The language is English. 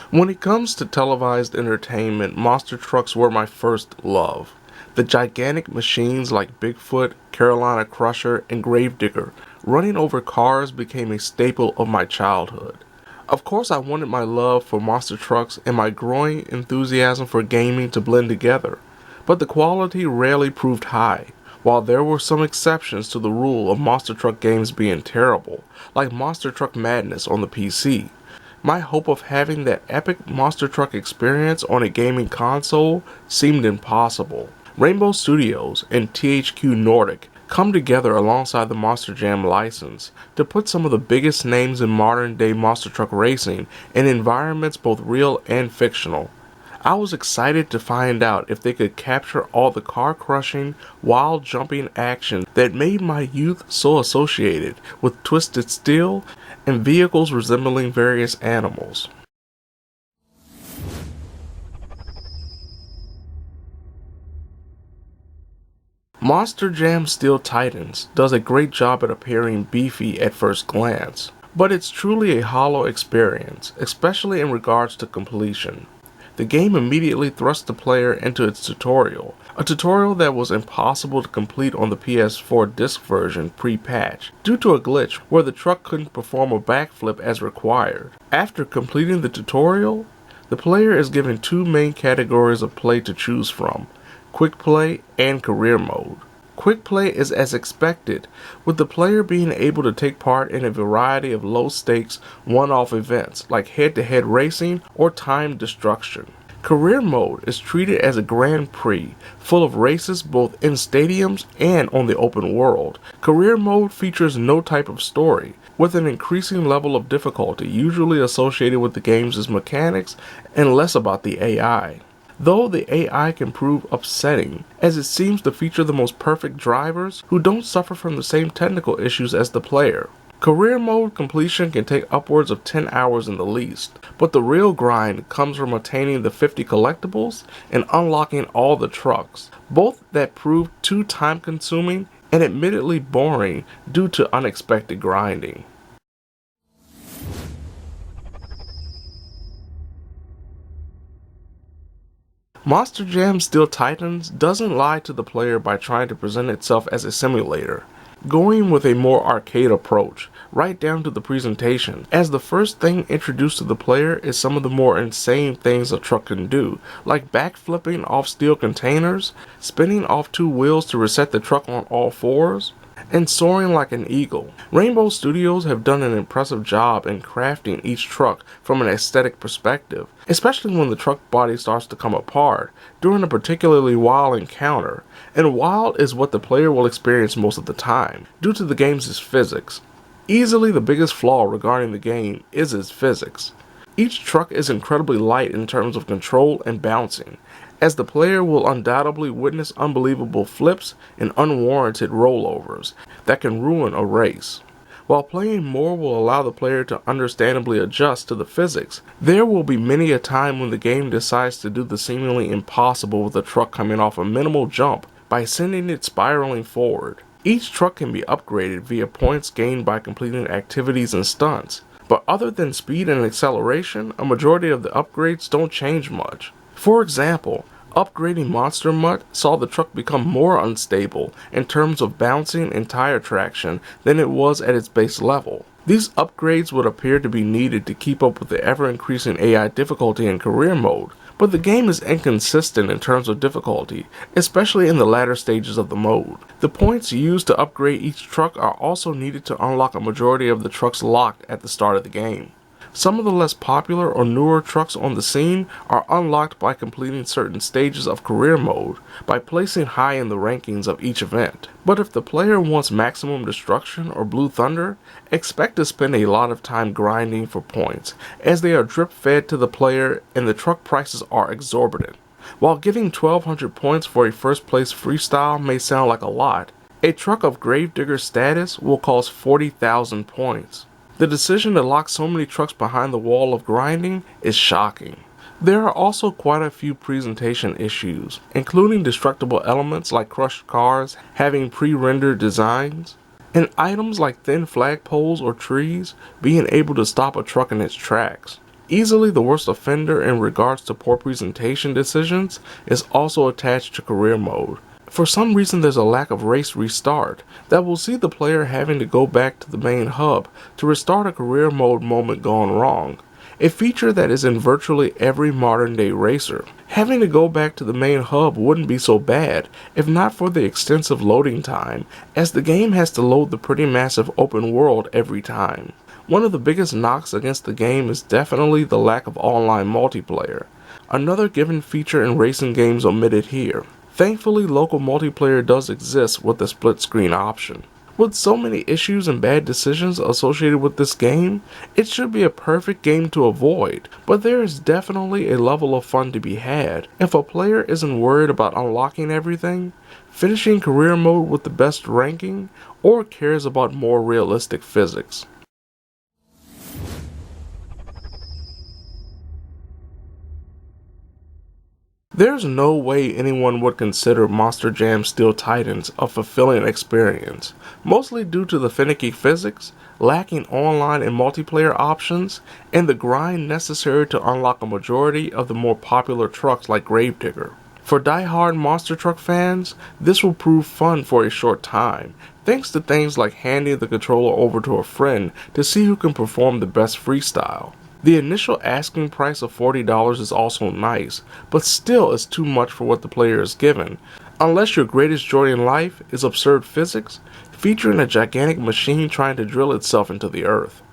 When it comes to televised entertainment, monster trucks were my first love. The gigantic machines like Bigfoot, Carolina Crusher, and Gravedigger running over cars became a staple of my childhood. Of course, I wanted my love for monster trucks and my growing enthusiasm for gaming to blend together, but the quality rarely proved high. While there were some exceptions to the rule of monster truck games being terrible, like Monster Truck Madness on the PC, my hope of having that epic monster truck experience on a gaming console seemed impossible. Rainbow Studios and THQ Nordic come together alongside the Monster Jam license to put some of the biggest names in modern day monster truck racing in environments both real and fictional. I was excited to find out if they could capture all the car-crushing, wild-jumping action that made my youth so associated with twisted steel and vehicles resembling various animals. Monster Jam Steel Titans does a great job at appearing beefy at first glance, but it's truly a hollow experience, especially in regards to completion. The game immediately thrust the player into its tutorial, a tutorial that was impossible to complete on the PS4 disc version pre-patch, due to a glitch where the truck couldn't perform a backflip as required. After completing the tutorial, the player is given two main categories of play to choose from: Quick Play and Career Mode. Quick Play is as expected, with the player being able to take part in a variety of low-stakes, one-off events like head-to-head racing or time destruction. Career Mode is treated as a Grand Prix, full of races both in stadiums and on the open world. Career Mode features no type of story, with an increasing level of difficulty usually associated with the game's mechanics and less about the AI. Though the AI can prove upsetting, as it seems to feature the most perfect drivers who don't suffer from the same technical issues as the player. Career Mode completion can take upwards of 10 hours in the least, but the real grind comes from attaining the 50 collectibles and unlocking all the trucks, both that prove too time-consuming and admittedly boring due to unexpected grinding. Monster Jam Steel Titans doesn't lie to the player by trying to present itself as a simulator, going with a more arcade approach, right down to the presentation, as the first thing introduced to the player is some of the more insane things a truck can do, like backflipping off steel containers, spinning off two wheels to reset the truck on all fours, and soaring like an eagle. Rainbow Studios have done an impressive job in crafting each truck from an aesthetic perspective, especially when the truck body starts to come apart during a particularly wild encounter, and wild is what the player will experience most of the time, due to the game's physics. Easily the biggest flaw regarding the game is its physics. Each truck is incredibly light in terms of control and bouncing, as the player will undoubtedly witness unbelievable flips and unwarranted rollovers that can ruin a race. While playing more will allow the player to understandably adjust to the physics, there will be many a time when the game decides to do the seemingly impossible with a truck coming off a minimal jump by sending it spiraling forward. Each truck can be upgraded via points gained by completing activities and stunts, but other than speed and acceleration, a majority of the upgrades don't change much. For example, upgrading Monster Mutt saw the truck become more unstable in terms of bouncing and tire traction than it was at its base level. These upgrades would appear to be needed to keep up with the ever-increasing AI difficulty in Career Mode, but the game is inconsistent in terms of difficulty, especially in the latter stages of the mode. The points used to upgrade each truck are also needed to unlock a majority of the trucks locked at the start of the game. Some of the less popular or newer trucks on the scene are unlocked by completing certain stages of Career Mode by placing high in the rankings of each event. But if the player wants Maximum Destruction or Blue Thunder, expect to spend a lot of time grinding for points, as they are drip fed to the player and the truck prices are exorbitant. While getting 1200 points for a first place freestyle may sound like a lot, a truck of Gravedigger status will cost 40,000 points. The decision to lock so many trucks behind the wall of grinding is shocking. There are also quite a few presentation issues, including destructible elements like crushed cars having pre-rendered designs, and items like thin flagpoles or trees being able to stop a truck in its tracks. Easily the worst offender in regards to poor presentation decisions is also attached to career mode. For some reason there's a lack of race restart that will see the player having to go back to the main hub to restart a career mode moment gone wrong, a feature that is in virtually every modern day racer. Having to go back to the main hub wouldn't be so bad if not for the extensive loading time, as the game has to load the pretty massive open world every time. One of the biggest knocks against the game is definitely the lack of online multiplayer, another given feature in racing games omitted here. Thankfully, local multiplayer does exist with the split screen option. With so many issues and bad decisions associated with this game, it should be a perfect game to avoid, but there is definitely a level of fun to be had if a player isn't worried about unlocking everything, finishing career mode with the best ranking, or cares about more realistic physics. There's no way anyone would consider Monster Jam Steel Titans a fulfilling experience, mostly due to the finicky physics, lacking online and multiplayer options, and the grind necessary to unlock a majority of the more popular trucks like Gravedigger. For die-hard monster truck fans, this will prove fun for a short time, thanks to things like handing the controller over to a friend to see who can perform the best freestyle. The initial asking price of $40 is also nice, but still is too much for what the player is given, unless your greatest joy in life is absurd physics, featuring a gigantic machine trying to drill itself into the earth.